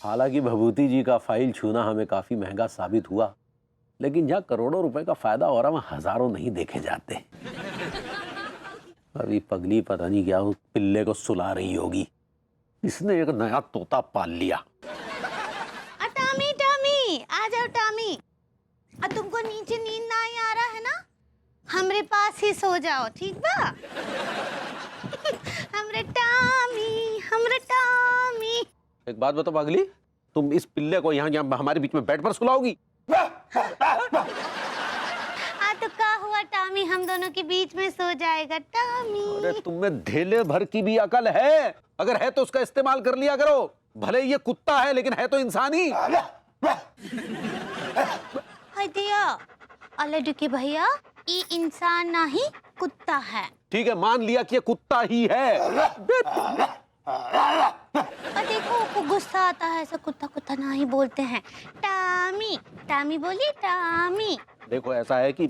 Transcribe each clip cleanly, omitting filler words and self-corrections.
हालांकि भभूति जी का फाइल छूना हमें काफी महंगा साबित हुआ, लेकिन जहाँ करोड़ों रुपए का फायदा हो रहा है वहाँ हजारों नहीं देखे जाते। अभी पगली पता नहीं क्या उस पिल्ले को सुला रही होगी, इसने एक नया तोता पाल लिया। टॉमी टॉमी आ जाओ टॉमी। तुमको नीचे नींद ना आ रहा है ना, हमरे पास ही सो जाओ, ठीक बा? हमरे टॉमी। एक बात बताओ पगली, तुम इस पिल्ले को यहाँ हमारे बीच में बेड पर सुलाओगी? तो क्या हुआ टॉमी, हम दोनों के बीच में सो जाएगा टॉमी। अरे तुम्हें धेले भर की भी अकल है? अगर है तो उसका इस्तेमाल कर लिया करो। भले ये कुत्ता है लेकिन है तो इंसान ही। दिया अलग के भैया, ये इंसान नहीं कुत्ता है। ठीक है, मान लिया कि ये कुत्ता ही है। देखो को गुस्सा आता है, ऐसा कुत्ता कुत्ता नहीं बोलते हैं। टॉमी टॉमी बोलिए टॉमी। देखो ऐसा है कि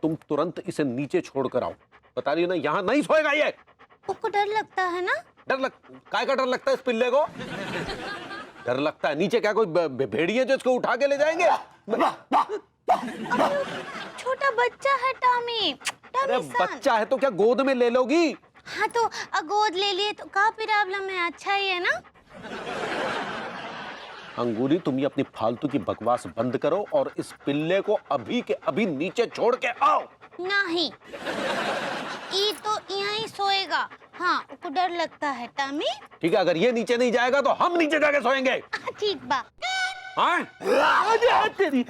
तुम तुरंत इसे नीचे छोड़कर आओ। बता रही हो ना, यहाँ नहीं सोएगा ये। उसको डर लगता है ना? काय का डर लगता है इस पिल्ले को? डर लगता है? नीचे क्या कोई भेड़िए जो इसको उठा के ले जाएंगे? छोटा बच्चा है टॉमी। अरे बच्चा है तो क्या गोद में ले लोगी? हाँ तो गोद ले लिए तो क्या प्रॉब्लम है, अच्छा ही है ना। अंगूरी, तुम ये अपनी फालतू की बकवास बंद करो और इस पिल्ले को अभी के अभी नीचे छोड़ के आओ। नहीं, ये तो यहीं सोएगा। हाँ, उसको डर लगता है टॉमी। ठीक है, अगर ये नीचे नहीं जाएगा तो हम नीचे जाके सोएंगे। ठीक बा। हाँ? तेरी।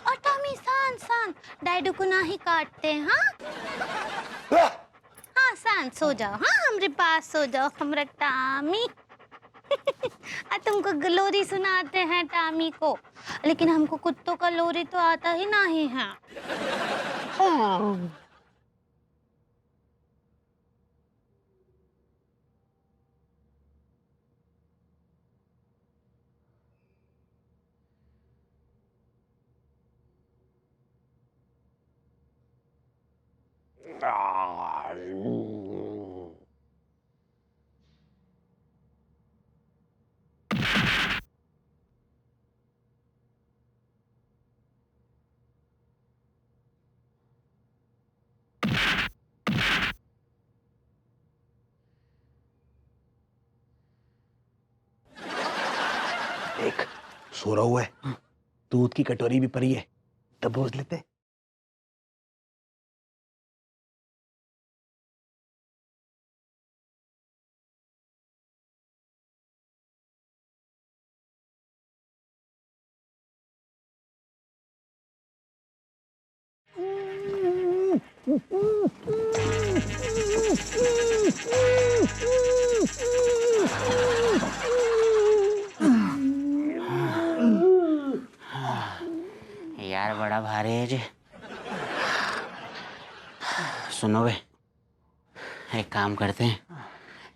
और टॉमी शांत डैडू को ना ही काटते। हाँ शांत सो जाओ। हाँ हमारे पास सो जाओ हमारा टॉमी। तुमको लोरी सुनाते हैं टॉमी को, लेकिन हमको कुत्तों का लोरी तो आता ही नहीं है। देख सो रहा हुआ है, दूध की कटोरी भी पड़ी है, दबोच लेते। यार बड़ा भारी है जी। सुनो बे, एक काम करते हैं,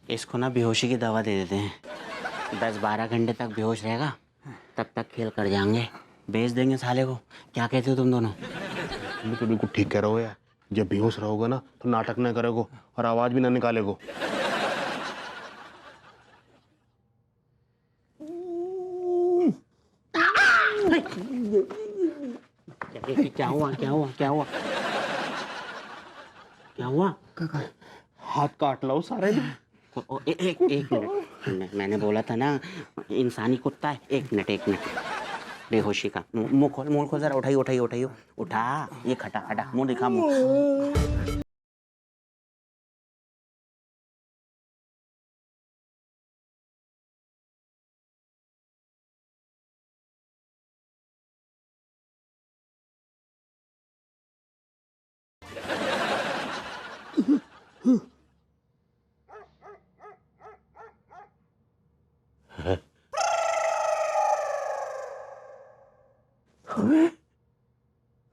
इसको ना बेहोशी की दवा दे देते हैं। 10-12 घंटे तक बेहोश रहेगा, तब तक खेल कर जाएंगे, बेच देंगे साले को। क्या कहते हो तुम दोनों? तो बिल्कुल ठीक कह रहे हो यार। जब बेहोश रहोगे ना तो नाटक ना करेगो और आवाज भी ना निकालेगो। क्या हुआ क्या हुआ क्या हुआ क्या हुआ? हाथ काट लो सारे। एक मिनट, मैंने बोला था ना इंसानी कुत्ता है। एक मिनट बेहोशी का मुंह खोल जरा। उठाइए उठा, ये खटा मुंह दिखा मुंह।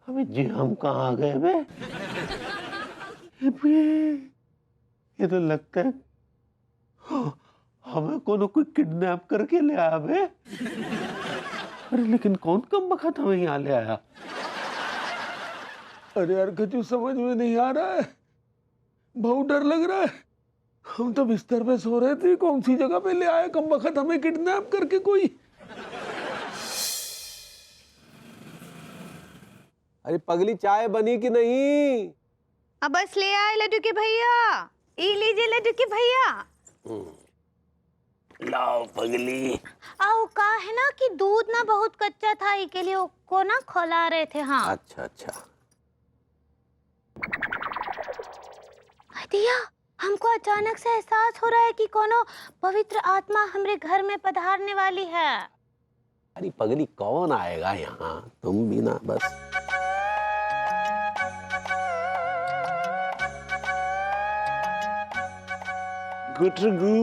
अबे जी हम कहाँ आ गए बे? ये तो लगता है हमें कोई किडनैप करके ले आया बे। अरे लेकिन कौन कम बखत हमें यहाँ ले आया? अरे यार कुछ समझ में नहीं आ रहा है, बहुत डर लग रहा है। हम तो बिस्तर पे सो रहे थे, कौन सी जगह पे ले आया कमबख्त हमें किडनैप करके कोई। अरे पगली चाय बनी कि नहीं? अब बस ले आए लड्डू के भैया, ये लीजिए लड्डू के भैया। लाओ पगली। आओ का है ना कि दूध ना बहुत कच्चा था, के लिए को ना खौला रहे थे। हाँ अच्छा अच्छा। दिया, हमको अचानक से एहसास हो रहा है कि कोनो पवित्र आत्मा हमरे घर में पधारने वाली है। अरे पगली कौन आएगा यहाँ, तुम भी ना बस। गुटरगू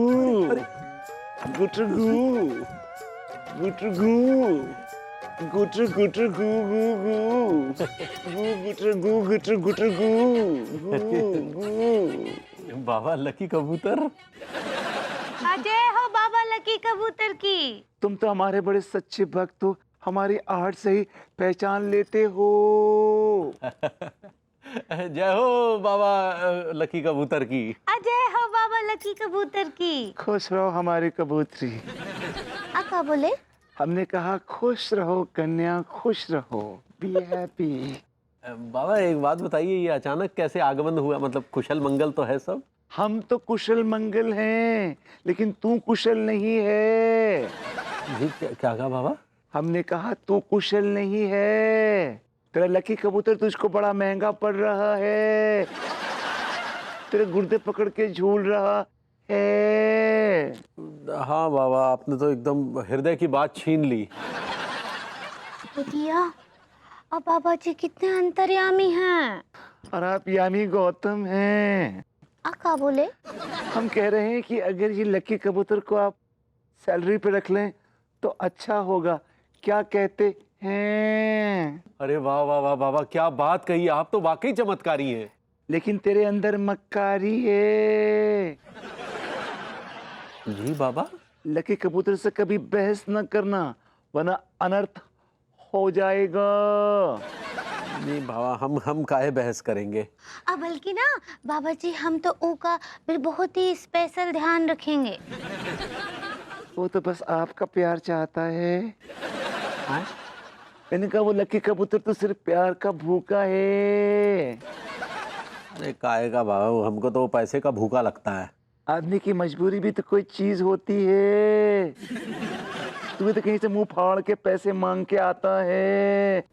गुटरगू गुटरगू गुटर गुटर गू गू गू गू गुटर गू गुटर गुटर गू गू। बाबा लकी कबूतर। अजय हो बाबा लकी कबूतर की। तुम तो हमारे बड़े सच्चे भक्त हो, हमारी आहट से ही पहचान लेते हो। जय हो बाबा लकी कबूतर की। अजय हो बाबा लकी कबूतर की। खुश रहो हमारी कबूतरी। आका बोले? हमने कहा खुश रहो कन्या, खुश रहो, बी हैप्पी। बाबा एक बात बताइए, ये अचानक कैसे आगमन हुआ? मतलब कुशल मंगल तो है सब? हम तो कुशल मंगल हैं, लेकिन तू कुशल नहीं है। जी क्या कहा बाबा? हमने कहा तू कुशल नहीं है। तेरा लकी कबूतर तुझको बड़ा महंगा पड़ रहा है, तेरे गुर्दे पकड़ के झूल रहा है। हाँ बाबा, आपने तो एकदम हृदय की बात छीन ली। दिया, अब बाबा जी कितने अंतर्यामी हैं। और आप यामी गौतम हैं। आका बोले? हम कह रहे हैं कि अगर ये लकी कबूतर को आप सैलरी पे रख लें तो अच्छा होगा, क्या कहते हैं? अरे वाह वाह वाह बाबा, क्या बात कही, आप तो वाकई चमत्कारी हैं। लेकिन तेरे अंदर मक्कारी है। जी बाबा। लकी कबूतर से कभी बहस न करना, वरना अनर्थ हो जाएगा। नहीं बाबा, हम काहे बहस करेंगे। अब बल्कि ना बाबा जी, हम तो ऊ का बहुत ही स्पेशल ध्यान रखेंगे। वो तो बस आपका प्यार चाहता है। हाँ? मैंने कहा वो लकी कबूतर तो सिर्फ प्यार का भूखा है। अरे काहे का बाबा, हमको तो पैसे का भूखा लगता है। आदमी की मजबूरी भी तो कोई चीज होती है। तुम्हें तो कहीं से मुंह फाड़ के पैसे मांग के आता है।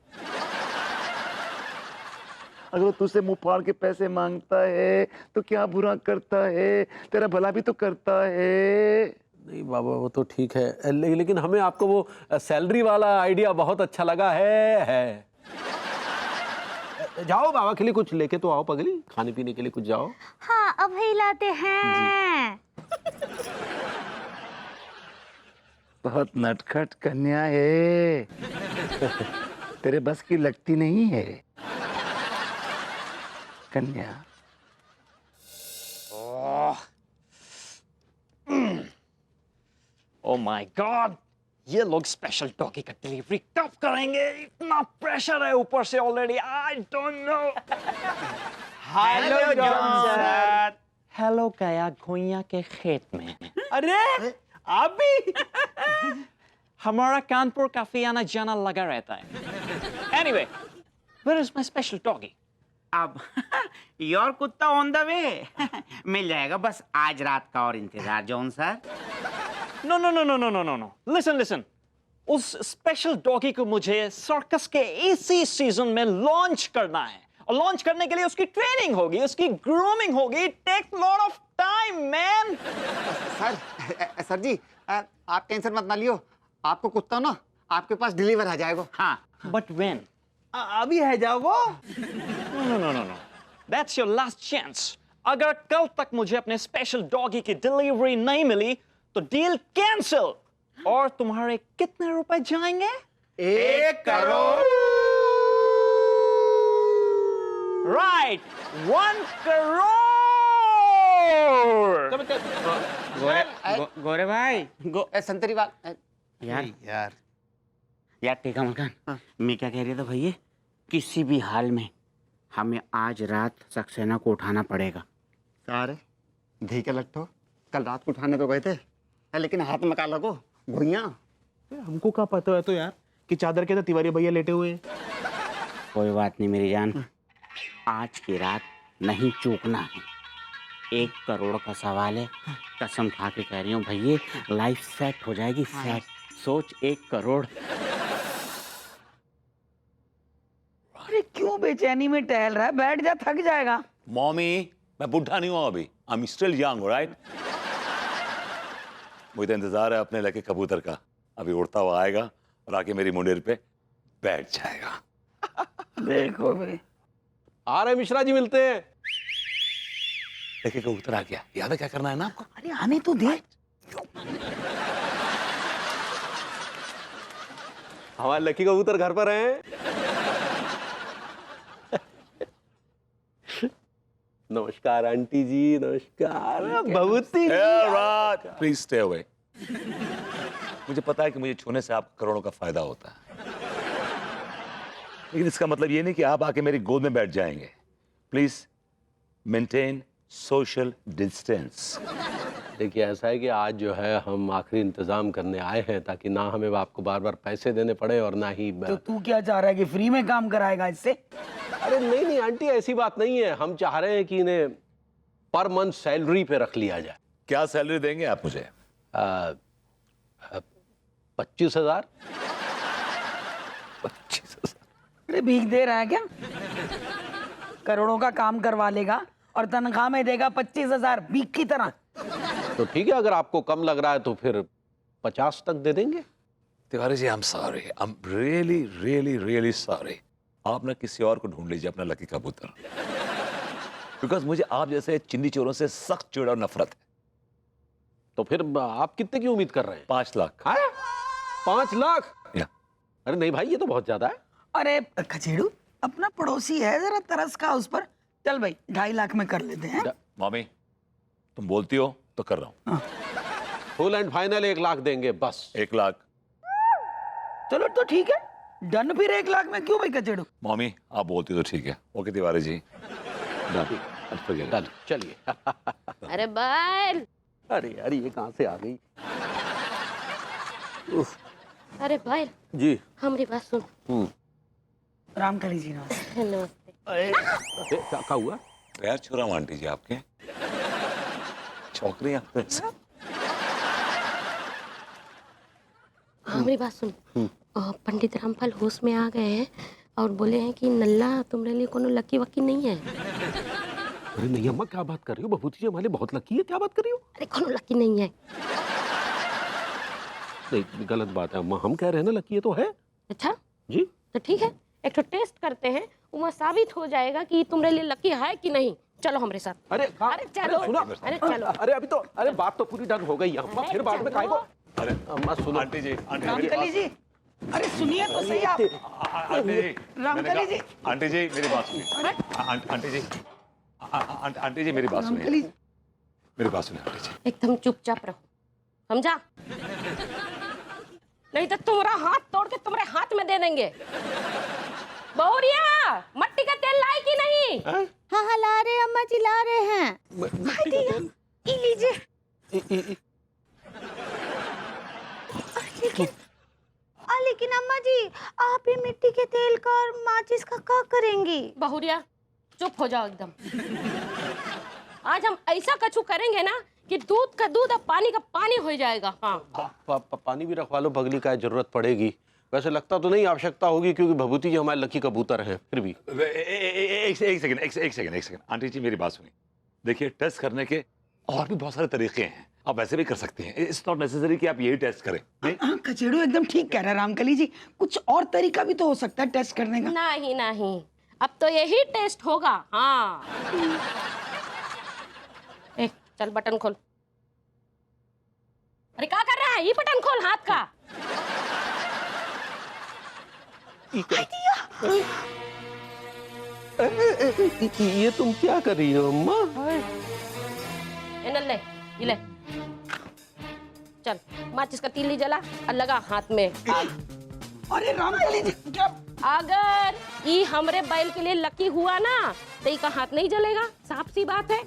अगर वो तुझसे मुंह फाड़ के पैसे मांगता है तो क्या बुरा करता है, तेरा भला भी तो करता है। नहीं बाबा, वो तो ठीक है, लेकिन हमें आपको वो सैलरी वाला आइडिया बहुत अच्छा लगा है। जाओ बाबा के लिए कुछ लेके तो आओ पगली, खाने पीने के लिए कुछ जाओ। हाँ अब ही लाते हैं। बहुत नटखट कन्या है। तेरे बस की लगती नहीं है कन्या। ओ माय गॉड, ये लोग स्पेशल डॉगी का डिलीवरी कब करेंगे? इतना प्रेशर है ऊपर से already, I don't know. Hello John sir. Hello गया घोइया के खेत में। अरे आप भी? हमारा कानपुर काफी आना जाना लगा रहता है। Anyway, where is my special doggy? अब योर कुत्ता ऑन द वे। मिल जाएगा, बस आज रात का और इंतजार John sir. No no no no no no no no, listen listen, उस स्पेशल डॉगी को मुझे सर्कस के इसी सीजन में लॉन्च करना है, और लॉन्च करने के लिए उसकी ट्रेनिंग होगी, उसकी ग्रूमिंग होगी। Take lot of time man. Sir ji, आप टेंशन मत ना लियो, आपको कुत्ता ना आपके पास डिलीवर आ जाएगा। हाँ, बट व्हेन? अभी है जाओ। No no no no, that's your last chance. अगर कल तक मुझे अपने स्पेशल डॉगी की डिलीवरी नहीं मिली तो डील कैंसिल। और तुम्हारे कितने रुपए जाएंगे? 1 करोड़। राइट, 1 करोड़। गोरे भाई संतरी बात यार टीका मकान, मैं क्या कह रही था भैया, किसी भी हाल में हमें आज रात सक्सेना को उठाना पड़ेगा। सारे घी के लट्ठो कल रात को उठाने तो गए थे, लेकिन हाथ में का लगो भुइया। हमको क्या पता है तो यार कि चादर के तो तिवारी भैया लेटे हुए हैं। कोई बात नहीं मेरी जान, आज की रात नहीं चूकना है। 1 करोड़ का सवाल है, कसम खा के कह रही हूँ भैया, लाइफ सेट हो जाएगी सेट। सोच 1 करोड़। अरे क्यों बेचैनी में टहल रहा है? बैठ जा, थक जाएगा। मॉमी, मैं बुढ़ा नहीं हुआ अभी, I am still young, right? मुझे तो इंतजार है अपने लकी कबूतर का, अभी उड़ता हुआ आएगा और आके मेरी मुंडेर पे बैठ जाएगा। देखो भाई, आ रहे मिश्रा जी, मिलते हैं। लकी कबूतर आ गया, याद है क्या करना है ना आपको? अरे आने तो दे। हमारे लकी कबूतर घर पर हैं। नमस्कार आंटी जी, नमस्कार। भभूति प्लीज स्टे अवे। मुझे पता है कि मुझे छूने से आपको करोड़ों का फायदा होता है, लेकिन इसका मतलब ये नहीं कि आप आके मेरी गोद में बैठ जाएंगे। Please maintain social distance. देखिए, ऐसा है कि आज जो है हम आखिरी इंतजाम करने आए हैं, ताकि ना हमें आपको बार बार पैसे देने पड़े और ना ही तो तू क्या चाह रहा है कि फ्री में काम कराएगा इससे? अरे नहीं नहीं आंटी, ऐसी बात नहीं है। हम चाह रहे हैं कि इन्हें पर मंथ सैलरी पे रख लिया जाए। क्या सैलरी देंगे आप मुझे? 25,000। 25,000? अरे भीख दे रहा है क्या? करोड़ों का काम करवा लेगा और तनख्वाह में देगा 25,000 भीख की तरह। तो ठीक है, अगर आपको कम लग रहा है तो फिर 50 तक दे देंगे। Tiwari ji, I am sorry, I am really really really sorry. आप ना किसी और को ढूंढ लीजिए अपना लकी कबूतर, बिकॉज मुझे आप जैसे चिंदी चोरों से सख्त चिड़ और नफरत है। तो फिर आप कितने की उम्मीद कर रहे हैं? 5 लाख। 5 लाख? या। अरे नहीं भाई, ये तो बहुत ज्यादा है। अरे खचेड़ू, अपना पड़ोसी है, जरा तरस खा उस पर। चल भाई, 2.5 लाख में कर लेते हैं। मॉमी, तुम बोलती हो तो कर रहा हूं। फुल एंड फाइनल 1 लाख देंगे बस। 1 लाख। चलो तो ठीक है, डन। फिर 1 लाख में क्यों भाई कचेड़ू? मॉमी, आप बोलती हो तो ठीक है। ओके तिवारी जी, डन, चलिए। अरे बैल, अरे यार, ये कहाँ से आ गई? अरे बैल, जी। हमारी बात सुन। रामकली जी नमस्ते। नमस्ते। क्या हुआ? पैर छू रहा हूं आंटी जी आपके, चौक रही हैं आप। हमारी बात सुन। पंडित रामपाल होश में आ गए हैं और बोले हैं कि नल्ला तुम्हारे लिए कोनो लकी वकी नहीं है। अरे नहीं अम्मा, क्या बात कर रही हो? बबूती जी हमारे बहुत लकी है, क्या बात कर रही हो? अरे कोनो लकी नहीं है। नहीं, गलत बात है अम्मा, हम कह रहे हैं ना लकी है तो है। अच्छा जी। तो ठीक है, एक तो टेस्ट करते हैं, वहाँ साबित हो जाएगा कि तुम्हारे लिए लकी है कि नहीं। चलो हमारे साथ। अरे अरे चलो, सुनो, अरे चलो। अरे अभी तो, अरे बात तो पूरी डन हो गई अम्मा, फिर बाद में काहे को? अरे अम्मा सुनो। आंटी जी, रामकली जी, अरे सुनिए तो सही आप। आंटी जी, रामकली जी। आंटी जी मेरी बात सुनिए। आंटी जी, आंटी जी मेरी बात सुनिए। मेरी बात सुनिए आंटी जी। एकदम चुपचाप रहो, समझा? नहीं तो तुम्हारा हाथ तोड़ के तुम्हारे हाथ में दे देंगे। बहुरिया, मट्टी का तेल लाई कि नहीं? हाँ हाँ, ला रहे अम्मा जी, ला रहे हैं। ये लीजिए। लेकिन अम्मा जी, आप ही मिट्टी के तेल का और माचिस का क्या करेंगी? बहुरिया, चुप हो जाओ एकदम। आज हम ऐसा कछु करेंगे ना कि दूध का दूध और पानी का पानी हो जाएगा। हाँ, पानी भी रखवा लो, बगली का जरूरत पड़ेगी। वैसे लगता तो नहीं आवश्यकता होगी, क्योंकि भभूति जी हमारे लकी कबूतर हैं। फिर भी एक सेकंड आंटी जी मेरी बात सुनिए। देखिए, टेस्ट करने के और भी बहुत सारे तरीके हैं, आप वैसे भी कर सकते हैं। इट्स नॉट नेसेसरी कि आप यही टेस्ट करें। हाँ, कचेड़ू एकदम ठीक कह रहा है रामकली जी। कुछ और तरीका भी तो हो सकता है टेस्ट करने का। नहीं नहीं, अब तो यही टेस्ट होगा। हाँ, चल बटन खोल। अरे क्या कर रहा है? ये बटन खोल हाथ का। ये तुम क्या कर रही हो अम्मा? ले ये ले, चल माचिस का तीली जला और लगा हाथ में। अरे रामकली जी, क्या? अगर ये हमरे बैल के लिए लकी हुआ ना तो इसका हाथ नहीं जलेगा, साफ सी बात है।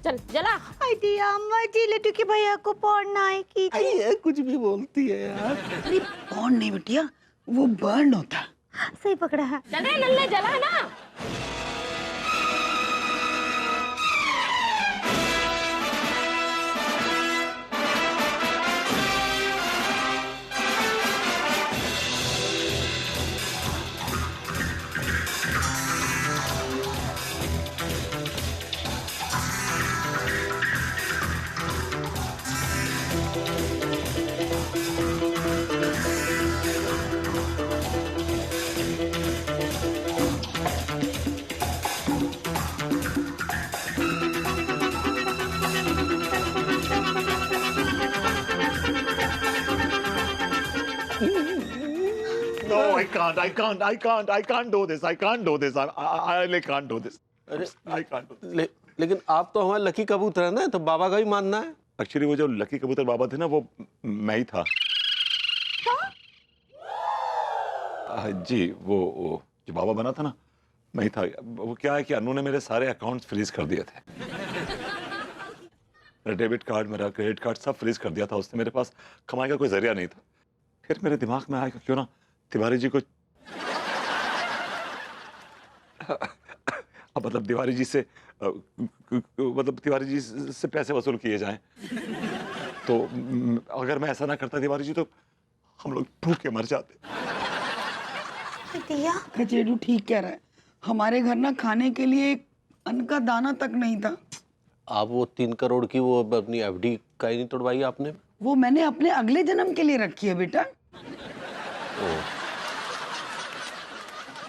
चल जला। आई दिया अम्मा जी लड्डू के भैया को पढ़ना है की ये कुछ भी बोलती है यार। अरे कौन नहीं बिटिया, वो बर्न होता है। सही पकड़ा है। चल रे लल्ले जला ना। No, I can't do this. I really can't do this. अरे I can't do this. लेकिन आप तो हमारे लकी कबूतर है ना, तो बाबा का ही मानना है। एक्चुअली वो जो लकी कबूतर बाबा थे ना, वो मैं ही था। जी, वो जो बाबा बना था ना, मैं ही था। वो क्या है कि अनु ने मेरे सारे अकाउंट्स फ्रीज कर दिए थे। मेरा डेबिट कार्ड, मेरा क्रेडिट कार्ड सब फ्रीज कर दिया था उसने। मेरे पास कमाई का कोई जरिया नहीं था। फिर मेरे दिमाग में आया कि क्यों ना तिवारी जी को अब मतलब तिवारी जी से मतलब तिवारी जी से पैसे वसूल किए जाएं। तो अगर मैं ऐसा ना करता तिवारी जी, तो हम लोग भूखे मर जाते। दिया कचेरू ठीक कह रहा है, हमारे घर ना खाने के लिए एक अन्न का दाना तक नहीं था। आप वो 3 करोड़ की वो अपनी एफडी का ही नहीं तोड़वाई आपने? वो मैंने अपने अगले जन्म के लिए रखी है बेटा।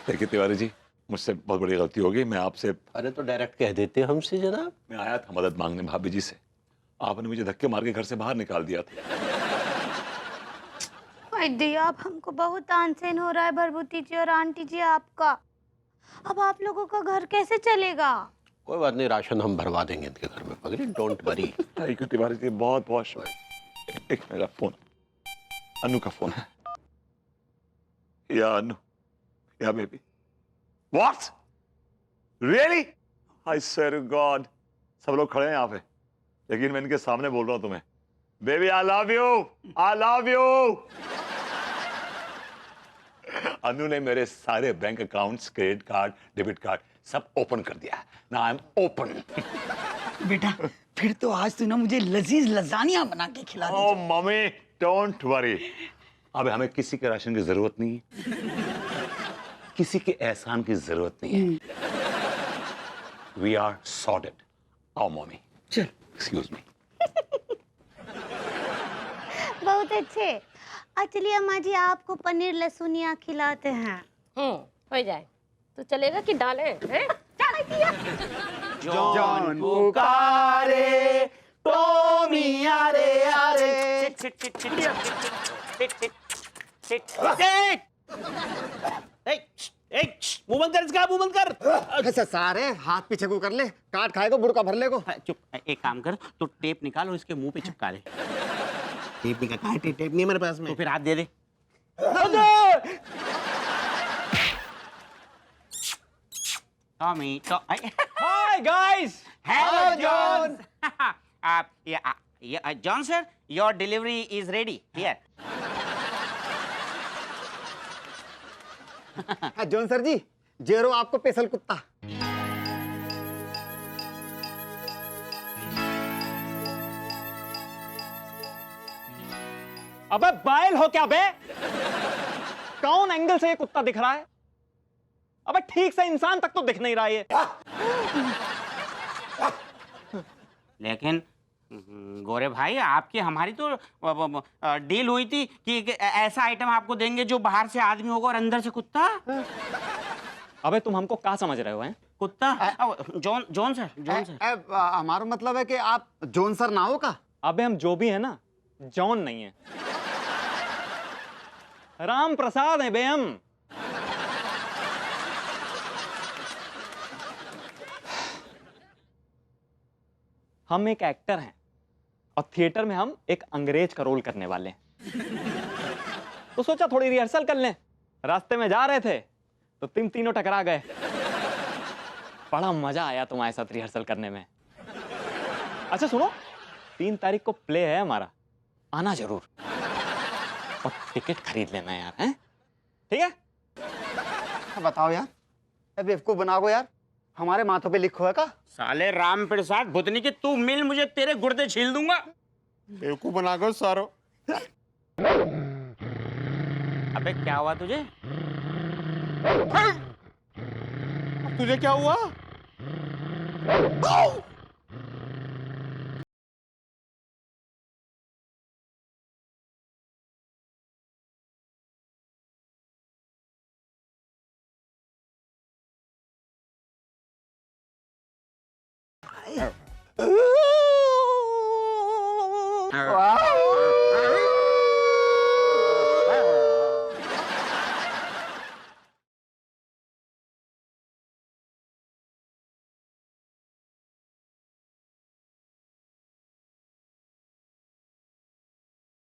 देखिए तिवारी जी, मुझसे बहुत बड़ी गलती हो गई। मैं आपसे अरे तो डायरेक्ट कह देते हमसे जनाब। मैं आया था मदद मांगने भाभी जी से। आपने मुझे धक्के मार के घर से बाहर निकाल दिया था। आई दिया अब हमको बहुत तानसेन हो रहा है भरभूति जी और आंटी जी आपका। अब आप लोगों का घर कैसे चलेगा? कोई बात नहीं, राशन हम भरवा देंगे इनके घर में, पगड़ी, don't worry. Thank you Tiwari ji, बहुत बहुत शुक्रिया। एक मेरा फोन, अनु का फोन है। या अनु, या baby. What? Really? I swear to God. सब लोग खड़े हैं यहाँ पे, लेकिन मैं इनके सामने बोल रहा हूँ तुम्हें। Baby, I love you. I love you. अनु ने मेरे सारे bank accounts, credit card, debit card सब ओपन कर दिया। Now I'm open. बेटा फिर तो आज तू ना मुझे लजीज लजानिया बना के खिला दे। Oh, mummy, don't worry. अब हमें किसी के राशन की जरूरत नहीं है, किसी के एहसान की जरूरत नहीं है। We are sorted. आओ मम्मी। चल। Excuse me. बहुत अच्छे। चलिए अम्मा जी आपको पनीर लहसुनिया खिलाते हैं। हो जाए तो चलेगा कि डालें हैं? चल दिया। जॉन पुकारे, टॉमी आरे आरे। मुंह बंद कर इसका, मुंह बंद कर। ऐसा सारे हाथ पीछे को कर ले, काट खाएगा बुड़का भर ले को। चुप, एक काम कर, तो टेप निकाल और इसके मुंह पे चिपका दे। टेप भी का टेप नहीं है मेरे पास में। तो फिर हाथ दे दे। Tommy, Hi guys. Hello John. John sir, your delivery is ready here. John sir ji, जेरो आपको स्पेशल कुत्ता। अबे बायल हो क्या बे? कौन एंगल से ये कुत्ता दिख रहा है? अबे ठीक से इंसान तक तो दिख नहीं रहा ये। लेकिन गोरे भाई, आपकी हमारी तो डील हुई थी कि ऐसा आइटम आपको देंगे जो बाहर से आदमी होगा और अंदर से कुत्ता। अबे तुम हमको क्या समझ रहे हो हैं? कुत्ता? John John sir. हमारा मतलब है कि आप जॉन सर ना हो का? अबे हम जो भी है ना, जॉन नहीं है, राम प्रसाद है बे हम। हम एक एक्टर हैं और थिएटर में हम एक अंग्रेज का रोल करने वाले हैं। तो सोचा थोड़ी रिहर्सल कर लें। रास्ते में जा रहे थे तो तुम तीनों टकरा गए। बड़ा मजा आया तुम्हारे साथ रिहर्सल करने में। अच्छा सुनो, 3 तारीख को प्ले है हमारा, आना जरूर और टिकट खरीद लेना यार, हैं? ठीक है? बताओ यार, बेवकूफ बनाओ यार, हमारे माथों पे लिखो है का? साले राम प्रसाद भुतनी के, तू मिल मुझे तेरे गुर्दे छील दूंगा। बेवकूफ बना कर सारो। अबे क्या हुआ तुझे? तुझे क्या हुआ?